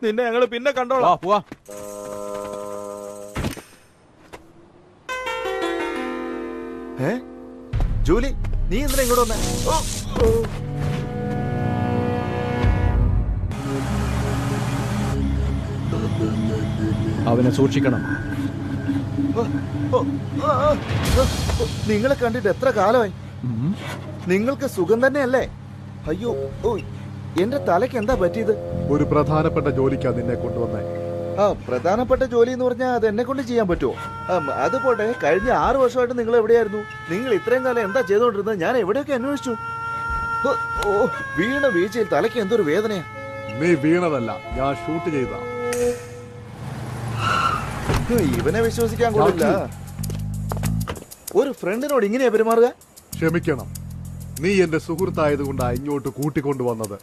നിന്നെ ഞങ്ങള് പിന്നെ കണ്ടോളാം. പോവാ. ജൂലി, നീ എന്തിനാ ഇങ്ങോട്ട് വന്നേ? അവനെ സൂക്ഷിക്കണം. നിങ്ങളെ കണ്ടിട്ട് എത്ര കാലമായി? നിങ്ങൾക്ക് സുഖം തന്നെയല്ലേ? അയ്യോ, എന്റെ തലയ്ക്ക് എന്താ പറ്റിയത്? ഒരു പ്രധാനപ്പെട്ട ജോലിക്കാ നിന്നെ കൊണ്ടുവന്നേ. പ്രധാനപ്പെട്ട ജോലി എന്ന് പറഞ്ഞാൽ അത് എന്നെ കൊണ്ട് ചെയ്യാൻ പറ്റുമോ? അത് പോട്ടെ, കഴിഞ്ഞ 6 വർഷമായിട്ട് നിങ്ങൾ എവിടെയായിരുന്നു? നിങ്ങൾ ഇത്രയും കാലം എന്താ ചെയ്തോണ്ടിരുന്നത്? ഞാൻ എവിടെയൊക്കെ അന്വേഷിച്ചു. വീണ വീഴ്ചയിൽ തലയ്ക്ക് എന്തൊരു വേദനയാ. നീ വീണതല്ല, ഞാൻ ഷൂട്ട് ചെയ്ത. ഇവനെ വിശ്വസിക്കാൻ കൊള്ളില്ല. ഒരു ഫ്രണ്ടിനോട് ഇങ്ങനെയാ പെരുമാറുക? ക്ഷമിക്കണം, നീ എന്റെ സുഹൃത്തായത് കൊണ്ടാ ഇങ്ങോട്ട് കൂട്ടിക്കൊണ്ടുവന്നത്.